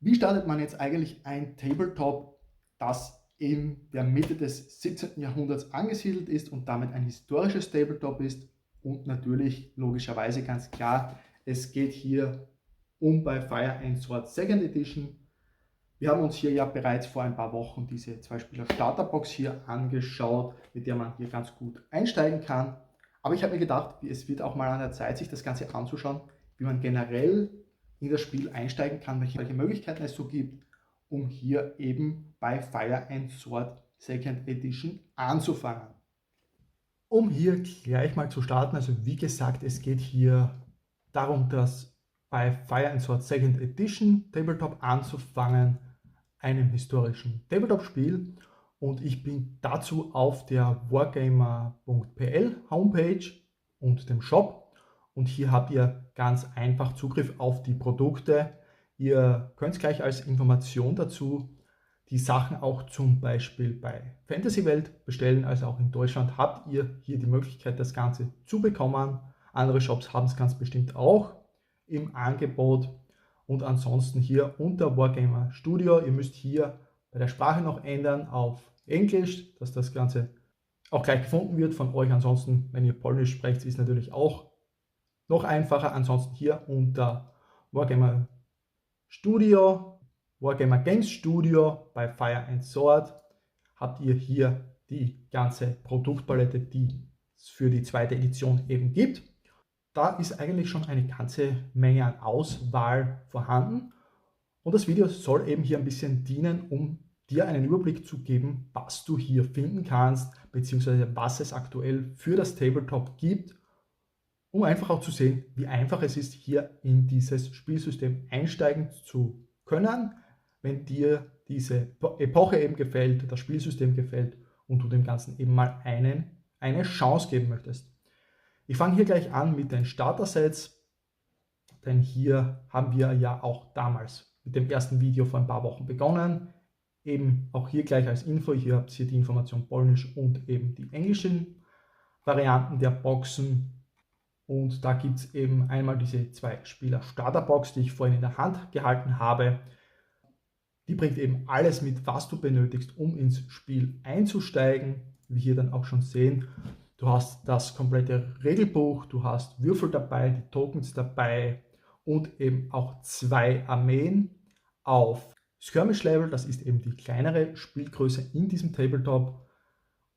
Wie startet man jetzt eigentlich ein Tabletop, das in der Mitte des 17. Jahrhunderts angesiedelt ist und damit ein historisches Tabletop ist? Und natürlich logischerweise ganz klar, es geht hier um bei Fire and Sword Second Edition. Wir haben uns hier ja bereits vor ein paar Wochen diese Zwei-Spieler Starterbox hier angeschaut, mit der man hier ganz gut einsteigen kann. Aber ich habe mir gedacht, es wird auch mal an der Zeit, sich das Ganze anzuschauen, wie man generell in das Spiel einsteigen kann, welche Möglichkeiten es so gibt, um hier eben bei Fire and Sword Second Edition anzufangen. Um hier gleich mal zu starten, also wie gesagt, es geht hier darum, dass bei Fire and Sword Second Edition Tabletop anzufangen, einem historischen Tabletop-Spiel, und ich bin dazu auf der wargamer.pl Homepage und dem Shop, und hier habt ihr ganz einfach Zugriff auf die Produkte. Ihr könnt gleich als Information dazu die Sachen auch zum Beispiel bei Fantasy Welt bestellen, also auch in Deutschland habt ihr hier die Möglichkeit, das Ganze zu bekommen. Andere Shops haben es ganz bestimmt auch im Angebot. Und ansonsten hier unter Wargamer Studio, ihr müsst hier bei der Sprache noch ändern auf Englisch, dass das Ganze auch gleich gefunden wird von euch. Ansonsten, wenn ihr Polnisch sprecht, ist natürlich auch noch einfacher. Ansonsten hier unter Wargamer Studio, Wargamer Games Studio bei Fire and Sword habt ihr hier die ganze Produktpalette, die es für die zweite Edition eben gibt. Da ist eigentlich schon eine ganze Menge an Auswahl vorhanden, und das Video soll eben hier ein bisschen dienen, um dir einen Überblick zu geben, was du hier finden kannst, beziehungsweise was es aktuell für das Tabletop gibt, um einfach auch zu sehen, wie einfach es ist, hier in dieses Spielsystem einsteigen zu können, wenn dir diese Epoche eben gefällt, das Spielsystem gefällt und du dem Ganzen eben mal eine Chance geben möchtest. Ich fange hier gleich an mit den Starter-Sets, denn hier haben wir ja auch damals mit dem ersten Video vor ein paar Wochen begonnen. Eben auch hier gleich als Info, hier habt ihr die Information Polnisch und eben die englischen Varianten der Boxen. Und da gibt es eben einmal diese Zwei-Spieler-Starter-Box, die ich vorhin in der Hand gehalten habe. Die bringt eben alles mit, was du benötigst, um ins Spiel einzusteigen. Wie wir hier dann auch schon sehen, du hast das komplette Regelbuch, du hast Würfel dabei, die Tokens dabei und eben auch 2 Armeen auf Skirmish Level. Das ist eben die kleinere Spielgröße in diesem Tabletop.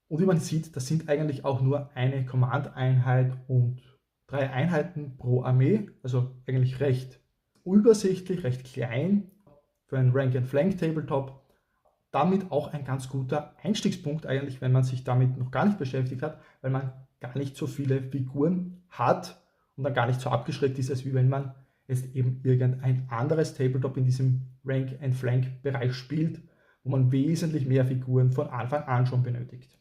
Und wie man sieht, das sind eigentlich auch nur eine Command-Einheit und 3 Einheiten pro Armee. Also eigentlich recht übersichtlich, recht klein für ein Rank-and-Flank-Tabletop. Damit auch ein ganz guter Einstiegspunkt eigentlich, wenn man sich damit noch gar nicht beschäftigt hat, weil man gar nicht so viele Figuren hat und dann gar nicht so abgeschreckt ist, als wie wenn man jetzt eben irgendein anderes Tabletop in diesem Rank-and-Flank-Bereich spielt, wo man wesentlich mehr Figuren von Anfang an schon benötigt.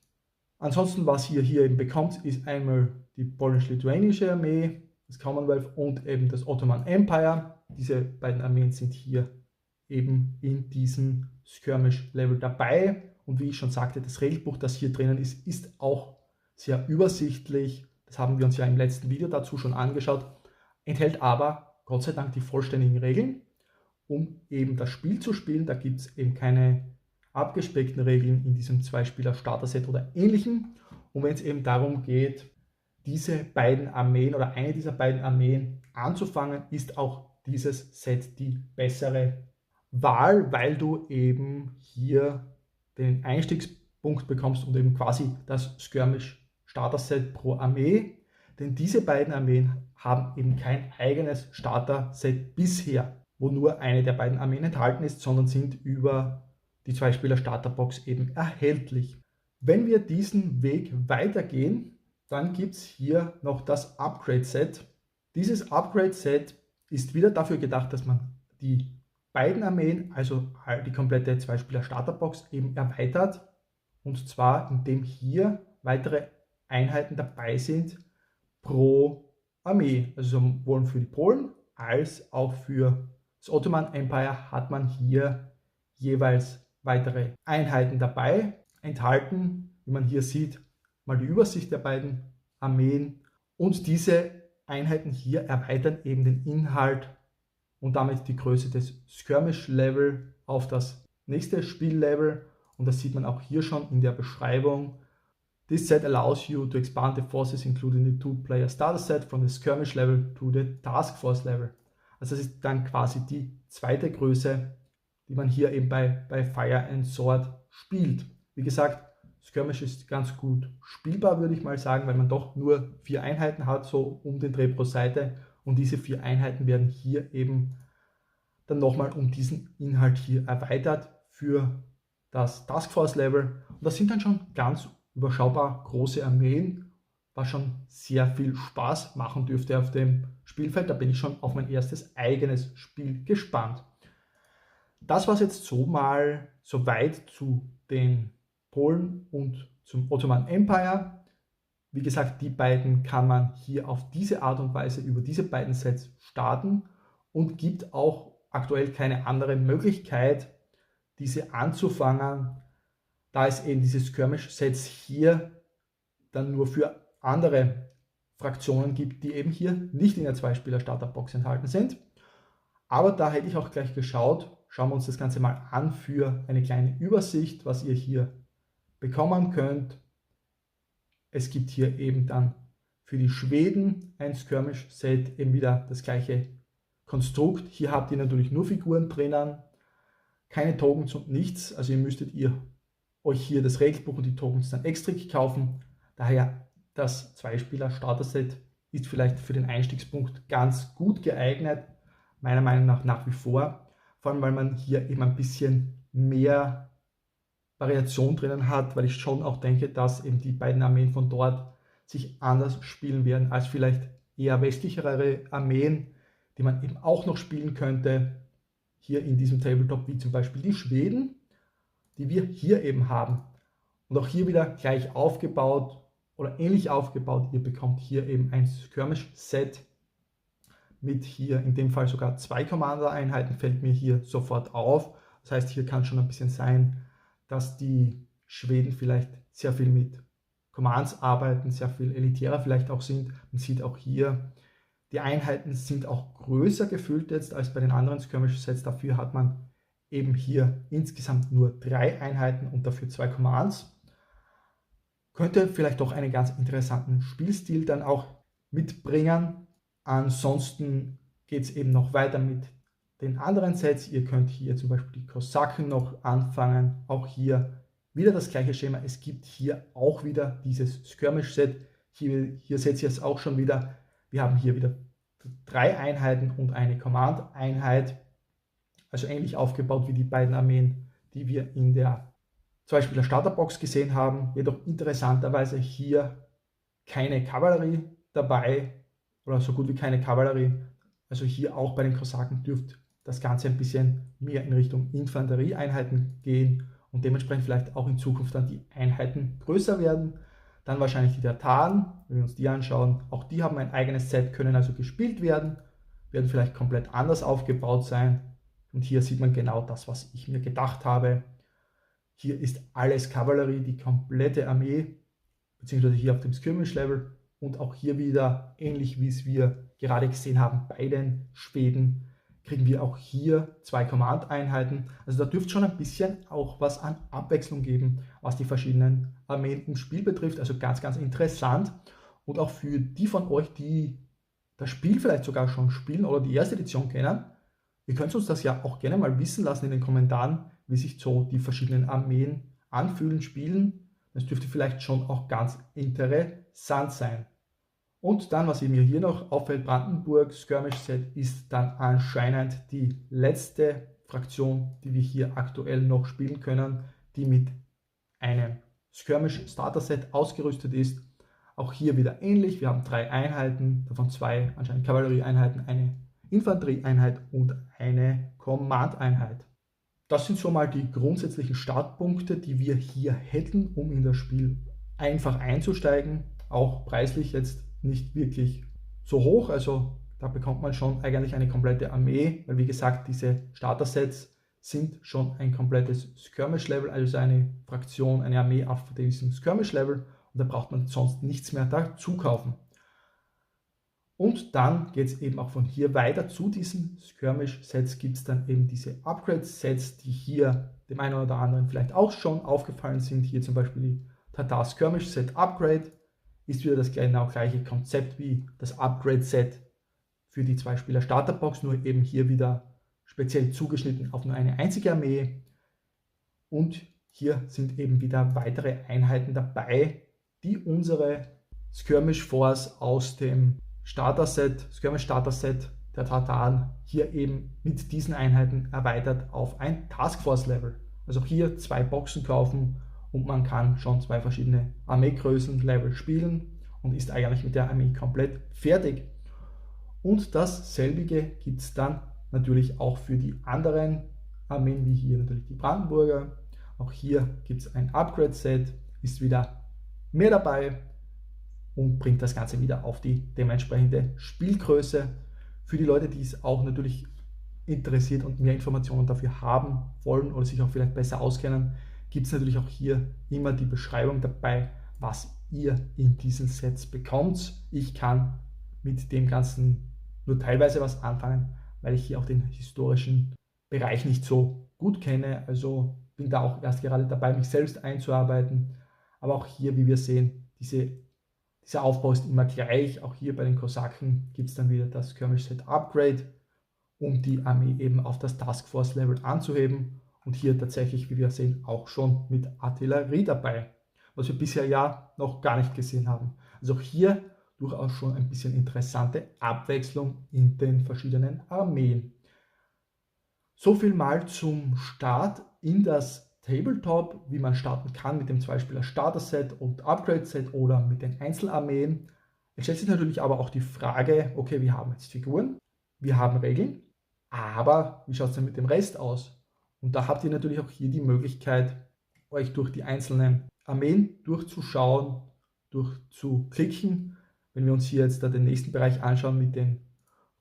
Ansonsten, was ihr hier eben bekommt, ist einmal die polnisch-litauische Armee, das Commonwealth und eben das Ottoman Empire. Diese beiden Armeen sind hier eben in diesem Skirmish-Level dabei. Und wie ich schon sagte, das Regelbuch, das hier drinnen ist, ist auch sehr übersichtlich. Das haben wir uns ja im letzten Video dazu schon angeschaut. Enthält aber Gott sei Dank die vollständigen Regeln, um eben das Spiel zu spielen. Da gibt es eben keine abgespeckten Regeln in diesem Zwei-Spieler-Starter-Set oder ähnlichem. Und wenn es eben darum geht, diese beiden Armeen oder eine dieser beiden Armeen anzufangen, ist auch dieses Set die bessere Wahl, weil du eben hier den Einstiegspunkt bekommst und eben quasi das Skirmish Starter Set pro Armee, denn diese beiden Armeen haben eben kein eigenes Starter Set bisher, wo nur eine der beiden Armeen enthalten ist, sondern sind über die Zwei-Spieler Starterbox eben erhältlich. Wenn wir diesen Weg weitergehen, dann gibt es hier noch das Upgrade Set. Dieses Upgrade Set ist wieder dafür gedacht, dass man die beiden Armeen, also die komplette Zwei-Spieler-Starterbox eben erweitert, und zwar indem hier weitere Einheiten dabei sind pro Armee. Also sowohl für die Polen als auch für das Ottoman Empire hat man hier jeweils weitere Einheiten dabei, enthalten, wie man hier sieht, mal die Übersicht der beiden Armeen, und diese Einheiten hier erweitern eben den Inhalt und damit die Größe des Skirmish-Level auf das nächste Spiellevel. Und das sieht man auch hier schon in der Beschreibung. This set allows you to expand the forces including the two-player starter set from the skirmish level to the task force level. Also das ist dann quasi die zweite Größe, die man hier eben bei Fire and Sword spielt. Wie gesagt, Skirmish ist ganz gut spielbar, würde ich mal sagen, weil man doch nur 4 Einheiten hat, so um den Dreh pro Seite. Und diese 4 Einheiten werden hier eben dann nochmal um diesen Inhalt hier erweitert für das Taskforce Level. Und das sind dann schon ganz überschaubar große Armeen, was schon sehr viel Spaß machen dürfte auf dem Spielfeld. Da bin ich schon auf mein erstes eigenes Spiel gespannt. Das war es jetzt so mal soweit zu den Polen und zum Ottoman Empire. Wie gesagt, die beiden kann man hier auf diese Art und Weise über diese beiden Sets starten und gibt auch aktuell keine andere Möglichkeit, diese anzufangen, da es eben diese Skirmish-Sets hier dann nur für andere Fraktionen gibt, die eben hier nicht in der 2-Spieler-Starterbox enthalten sind. Aber da hätte ich auch gleich geschaut, schauen wir uns das Ganze mal an für eine kleine Übersicht, was ihr hier bekommen könnt. Es gibt hier eben dann für die Schweden ein Skirmish-Set, eben wieder das gleiche Konstrukt. Hier habt ihr natürlich nur Figuren drinnen, keine Tokens und nichts. Also ihr müsstet euch hier das Regelbuch und die Tokens dann extra kaufen. Daher das 2-Spieler-Starter-Set ist vielleicht für den Einstiegspunkt ganz gut geeignet. Meiner Meinung nach wie vor. Vor allem, weil man hier eben ein bisschen mehr Variation drinnen hat, weil ich schon auch denke, dass eben die beiden Armeen von dort sich anders spielen werden als vielleicht eher westlichere Armeen, die man eben auch noch spielen könnte, hier in diesem Tabletop, wie zum Beispiel die Schweden, die wir hier eben haben. Und auch hier wieder gleich aufgebaut oder ähnlich aufgebaut. Ihr bekommt hier eben ein Skirmish-Set mit hier in dem Fall sogar 2 Commander-Einheiten, fällt mir hier sofort auf. Das heißt, hier kann schon ein bisschen sein, dass die Schweden vielleicht sehr viel mit Commands arbeiten, sehr viel elitärer vielleicht auch sind. Man sieht auch hier, die Einheiten sind auch größer gefüllt jetzt als bei den anderen Skirmish-Sets. Dafür hat man eben hier insgesamt nur 3 Einheiten und dafür 2 Commands. Könnte vielleicht doch einen ganz interessanten Spielstil dann auch mitbringen. Ansonsten geht es eben noch weiter mit den anderen Sets. Ihr könnt hier zum Beispiel die Kosaken noch anfangen. Auch hier wieder das gleiche Schema. Es gibt hier auch wieder dieses Skirmish-Set. Hier seht ihr es auch schon wieder. Wir haben hier wieder 3 Einheiten und eine Command-Einheit. Also ähnlich aufgebaut wie die beiden Armeen, die wir in der 2-Spieler-Starterbox gesehen haben. Jedoch interessanterweise hier keine Kavallerie dabei oder so gut wie keine Kavallerie. Also hier auch bei den Kosaken dürfte das Ganze ein bisschen mehr in Richtung Infanterieeinheiten gehen und dementsprechend vielleicht auch in Zukunft dann die Einheiten größer werden. Dann wahrscheinlich die Tataren, wenn wir uns die anschauen. Auch die haben ein eigenes Set, können also gespielt werden, werden vielleicht komplett anders aufgebaut sein. Und hier sieht man genau das, was ich mir gedacht habe. Hier ist alles Kavallerie, die komplette Armee, beziehungsweise hier auf dem Skirmish-Level. Und auch hier wieder, ähnlich wie es wir gerade gesehen haben bei den Schweden, kriegen wir auch hier 2 Command-Einheiten. Also da dürfte schon ein bisschen auch was an Abwechslung geben, was die verschiedenen Armeen im Spiel betrifft. Also ganz, ganz interessant. Und auch für die von euch, die das Spiel vielleicht sogar schon spielen oder die erste Edition kennen, ihr könnt uns das ja auch gerne mal wissen lassen in den Kommentaren, wie sich so die verschiedenen Armeen anfühlen, spielen. Das dürfte vielleicht schon auch ganz interessant sein. Und dann, was mir hier noch auffällt, Brandenburg Skirmish Set ist dann anscheinend die letzte Fraktion, die wir hier aktuell noch spielen können, die mit einem Skirmish Starter Set ausgerüstet ist. Auch hier wieder ähnlich, wir haben 3 Einheiten, davon 2 anscheinend Kavallerieeinheiten, eine Infanterieeinheit und eine Command-Einheit. Das sind so mal die grundsätzlichen Startpunkte, die wir hier hätten, um in das Spiel einfach einzusteigen. Auch preislich jetzt nicht wirklich so hoch, also da bekommt man schon eigentlich eine komplette Armee, weil wie gesagt, diese Starter-Sets sind schon ein komplettes Skirmish-Level, also eine Fraktion, eine Armee auf diesem Skirmish-Level und da braucht man sonst nichts mehr dazu kaufen. Und dann geht es eben auch von hier weiter zu diesen Skirmish-Sets, gibt es dann eben diese Upgrade-Sets, die hier dem einen oder anderen vielleicht auch schon aufgefallen sind. Hier zum Beispiel die Tatar Skirmish-Set Upgrade ist wieder das genau gleiche Konzept wie das Upgrade-Set für die 2-Spieler-Starterbox, nur eben hier wieder speziell zugeschnitten auf nur eine einzige Armee. Und hier sind eben wieder weitere Einheiten dabei, die unsere Skirmish Force aus dem Skirmish Starter Set der Tataren hier eben mit diesen Einheiten erweitert auf ein Taskforce Level. Also auch hier 2 Boxen kaufen und man kann schon 2 verschiedene Armeegrößen Level spielen und ist eigentlich mit der Armee komplett fertig. Und dasselbige gibt es dann natürlich auch für die anderen Armeen, wie hier natürlich die Brandenburger. Auch hier gibt es ein Upgrade-Set, ist wieder mehr dabei und bringt das Ganze wieder auf die dementsprechende Spielgröße. Für die Leute, die es auch natürlich interessiert und mehr Informationen dafür haben wollen oder sich auch vielleicht besser auskennen, gibt es natürlich auch hier immer die Beschreibung dabei, was ihr in diesen Sets bekommt. Ich kann mit dem Ganzen nur teilweise was anfangen, weil ich hier auch den historischen Bereich nicht so gut kenne. Also bin da auch erst gerade dabei, mich selbst einzuarbeiten. Aber auch hier, wie wir sehen, dieser Aufbau ist immer gleich. Auch hier bei den Kosaken gibt es dann wieder das Skirmish-Set Upgrade, um die Armee eben auf das Taskforce-Level anzuheben. Und hier tatsächlich, wie wir sehen, auch schon mit Artillerie dabei, was wir bisher ja noch gar nicht gesehen haben. Also auch hier durchaus schon ein bisschen interessante Abwechslung in den verschiedenen Armeen. So viel mal zum Start in das Tabletop, wie man starten kann mit dem 2-Spieler-Starter-Set und Upgrade-Set oder mit den Einzelarmeen. Es stellt sich natürlich aber auch die Frage, okay, wir haben jetzt Figuren, wir haben Regeln, aber wie schaut es denn mit dem Rest aus? Und da habt ihr natürlich auch hier die Möglichkeit, euch durch die einzelnen Armeen durchzuschauen, durchzuklicken. Wenn wir uns hier jetzt da den nächsten Bereich anschauen mit den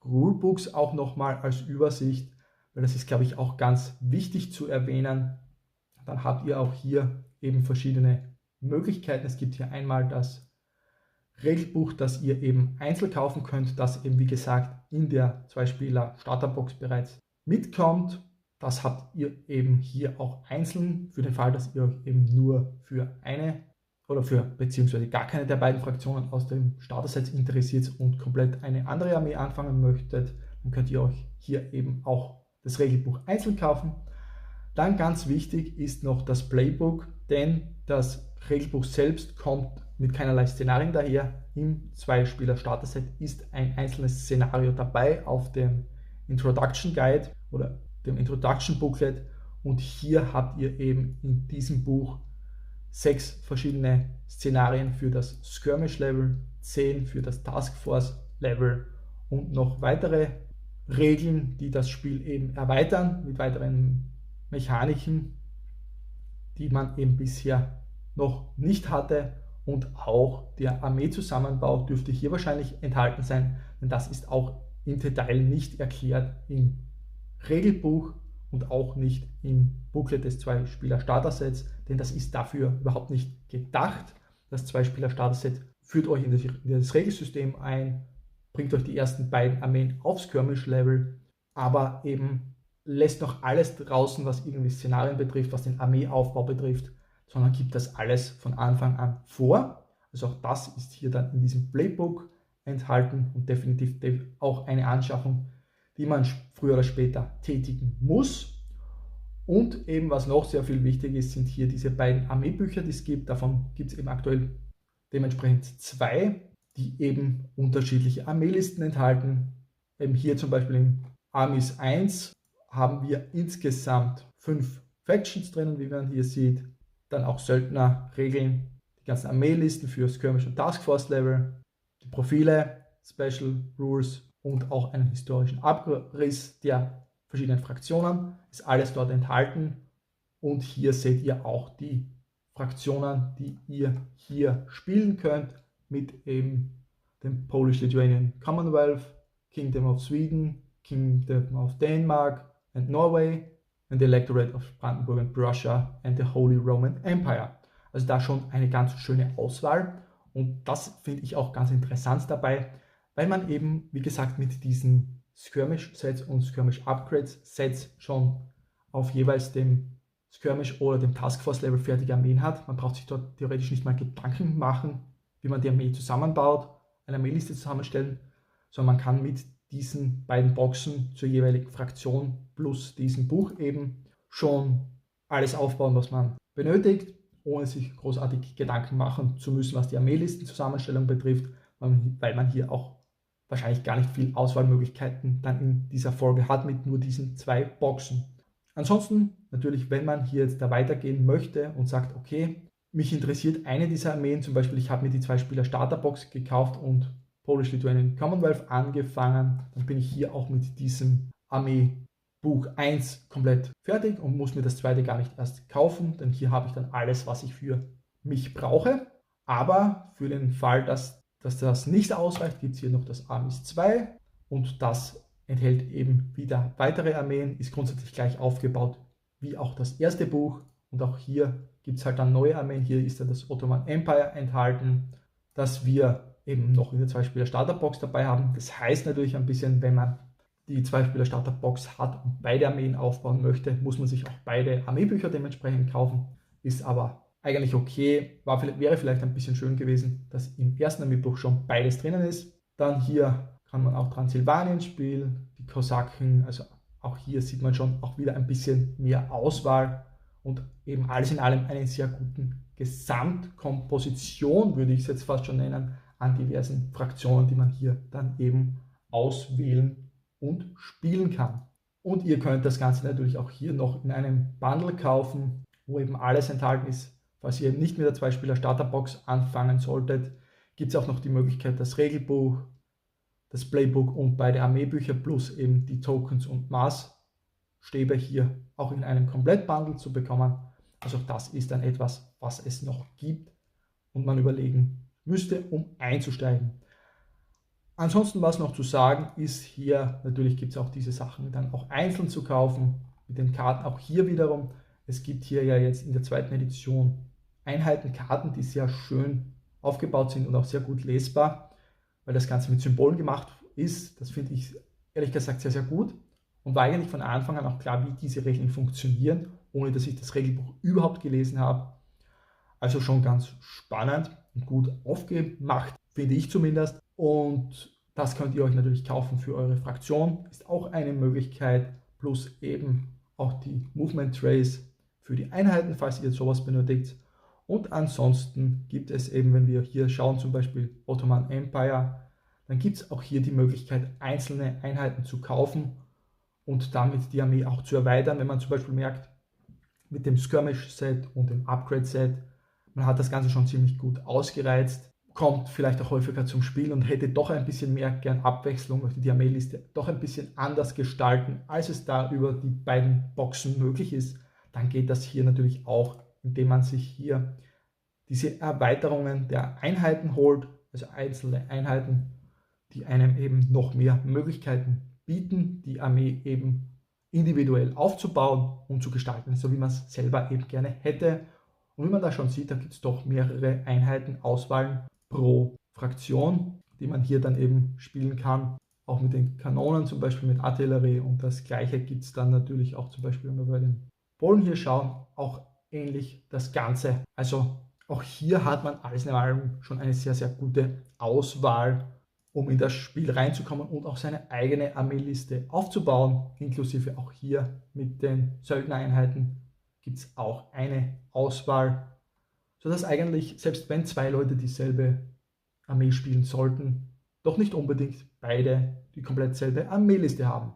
Rulebooks auch nochmal als Übersicht, weil das ist, glaube ich, auch ganz wichtig zu erwähnen. Dann habt ihr auch hier eben verschiedene Möglichkeiten. Es gibt hier einmal das Regelbuch, das ihr eben einzeln kaufen könnt, das eben, wie gesagt, in der 2-Spieler-Starterbox bereits mitkommt. Das habt ihr eben hier auch einzeln, für den Fall, dass ihr euch eben nur für eine oder für beziehungsweise gar keine der beiden Fraktionen aus dem Starter-Set interessiert und komplett eine andere Armee anfangen möchtet, dann könnt ihr euch hier eben auch das Regelbuch einzeln kaufen. Dann ganz wichtig ist noch das Playbook, denn das Regelbuch selbst kommt mit keinerlei Szenarien daher. Im 2-Spieler-Starter-Set ist ein einzelnes Szenario dabei auf dem Introduction Guide oder dem Introduction Booklet und hier habt ihr eben in diesem Buch 6 verschiedene Szenarien für das Skirmish Level, 10 für das Task Force Level und noch weitere Regeln, die das Spiel eben erweitern mit weiteren Mechaniken, die man eben bisher noch nicht hatte, und auch der Armeezusammenbau dürfte hier wahrscheinlich enthalten sein, denn das ist auch im Detail nicht erklärt im Regelbuch und auch nicht im Booklet des 2-Spieler-Starter-Sets, denn das ist dafür überhaupt nicht gedacht. Das 2-Spieler-Starter-Set führt euch in das Regelsystem ein, bringt euch die ersten beiden Armeen auf Skirmish-Level, aber eben lässt noch alles draußen, was irgendwie Szenarien betrifft, was den Armeeaufbau betrifft, sondern gibt das alles von Anfang an vor. Also auch das ist hier dann in diesem Playbook enthalten und definitiv auch eine Anschaffung, die man früher oder später tätigen muss. Und eben, was noch sehr viel wichtig ist, sind hier diese beiden Armeebücher, die es gibt. Davon gibt es eben aktuell dementsprechend 2, die eben unterschiedliche Armeelisten enthalten. Eben hier zum Beispiel im Armies 1 haben wir insgesamt 5 Factions drinnen, wie man hier sieht. Dann auch Söldnerregeln, die ganzen Armeelisten für Skirmish und Taskforce Level, die Profile, Special Rules und auch einen historischen Abriss der verschiedenen Fraktionen. Ist alles dort enthalten. Und hier seht ihr auch die Fraktionen, die ihr hier spielen könnt, mit eben dem Polish-Lithuanian Commonwealth, Kingdom of Sweden, Kingdom of Denmark and Norway, and the Electorate of Brandenburg and Prussia and the Holy Roman Empire. Also da schon eine ganz schöne Auswahl und das finde ich auch ganz interessant dabei, weil man eben, wie gesagt, mit diesen Skirmish-Sets und Skirmish-Upgrades-Sets schon auf jeweils dem Skirmish oder dem Taskforce-Level fertige Armeen hat. Man braucht sich dort theoretisch nicht mal Gedanken machen, wie man die Armee zusammenbaut, eine Armeeliste zusammenstellen, sondern man kann mit diesen beiden Boxen zur jeweiligen Fraktion plus diesem Buch eben schon alles aufbauen, was man benötigt, ohne sich großartig Gedanken machen zu müssen, was die Armeelistenzusammenstellung betrifft, weil man hier auch wahrscheinlich gar nicht viel Auswahlmöglichkeiten dann in dieser Folge hat mit nur diesen 2 Boxen. Ansonsten natürlich, wenn man hier jetzt da weitergehen möchte und sagt, okay, mich interessiert eine dieser Armeen, zum Beispiel ich habe mir die 2-Spieler Starterbox gekauft und Polish-Lithuanian Commonwealth angefangen, dann bin ich hier auch mit diesem Armeebuch 1 komplett fertig und muss mir das zweite gar nicht erst kaufen, denn hier habe ich dann alles, was ich für mich brauche. Aber für den Fall, dass das nicht ausreicht, gibt es hier noch das Armies 2 und das enthält eben wieder weitere Armeen, ist grundsätzlich gleich aufgebaut wie auch das erste Buch und auch hier gibt es halt dann neue Armeen. Hier ist dann das Ottoman Empire enthalten, das wir eben noch in der 2-Spieler Starterbox dabei haben. Das heißt natürlich ein bisschen, wenn man die 2-Spieler Starterbox hat und beide Armeen aufbauen möchte, muss man sich auch beide Armeebücher dementsprechend kaufen. Ist aber eigentlich okay, wäre vielleicht ein bisschen schön gewesen, dass im ersten Armeebuch schon beides drinnen ist. Dann hier kann man auch Transsilvanien spielen, die Kosaken, also auch hier sieht man schon auch wieder ein bisschen mehr Auswahl und eben alles in allem eine sehr guten Gesamtkomposition, würde ich es jetzt fast schon nennen, an diversen Fraktionen, die man hier dann eben auswählen und spielen kann. Und ihr könnt das Ganze natürlich auch hier noch in einem Bundle kaufen, wo eben alles enthalten ist. Falls ihr nicht mit der 2-Spieler Starterbox anfangen solltet, gibt es auch noch die Möglichkeit, das Regelbuch, das Playbook und beide Armeebücher plus eben die Tokens und Maßstäbe hier auch in einem Komplettbundle zu bekommen. Also auch das ist dann etwas, was es noch gibt und man überlegen müsste, um einzusteigen. Ansonsten, was noch zu sagen ist, hier natürlich gibt es auch diese Sachen dann auch einzeln zu kaufen mit den Karten. Auch hier wiederum, es gibt hier ja jetzt in der 2. Edition Einheitenkarten, die sehr schön aufgebaut sind und auch sehr gut lesbar, weil das Ganze mit Symbolen gemacht ist. Das finde ich ehrlich gesagt sehr, sehr gut und war eigentlich von Anfang an auch klar, wie diese Regeln funktionieren, ohne dass ich das Regelbuch überhaupt gelesen habe. Also schon ganz spannend und gut aufgemacht, finde ich zumindest. Und das könnt ihr euch natürlich kaufen für eure Fraktion. Ist auch eine Möglichkeit, plus eben auch die Movement Trays für die Einheiten, falls ihr sowas benötigt. Und ansonsten gibt es eben, wenn wir hier schauen, zum Beispiel Ottoman Empire, dann gibt es auch hier die Möglichkeit, einzelne Einheiten zu kaufen und damit die Armee auch zu erweitern. Wenn man zum Beispiel merkt, mit dem Skirmish-Set und dem Upgrade-Set, man hat das Ganze schon ziemlich gut ausgereizt, kommt vielleicht auch häufiger zum Spiel und hätte doch ein bisschen mehr gern Abwechslung, möchte die Armeeliste doch ein bisschen anders gestalten, als es da über die beiden Boxen möglich ist, dann geht das hier natürlich auch, indem man sich hier diese Erweiterungen der Einheiten holt, also einzelne Einheiten, die einem eben noch mehr Möglichkeiten bieten, die Armee eben individuell aufzubauen und zu gestalten, so wie man es selber eben gerne hätte. Und wie man da schon sieht, da gibt es doch mehrere Einheiten, Auswahlen pro Fraktion, die man hier dann eben spielen kann. Auch mit den Kanonen, zum Beispiel mit Artillerie. Und das gleiche gibt es dann natürlich auch zum Beispiel, wenn wir bei den Polen hier schauen, auch ähnlich das Ganze. Also auch hier hat man alles in allem schon eine sehr, sehr gute Auswahl, um in das Spiel reinzukommen und auch seine eigene Armeeliste aufzubauen, inklusive auch hier mit den Söldnereinheiten gibt es auch eine Auswahl, sodass eigentlich, selbst wenn 2 Leute dieselbe Armee spielen sollten, doch nicht unbedingt beide die komplett selbe Armeeliste haben.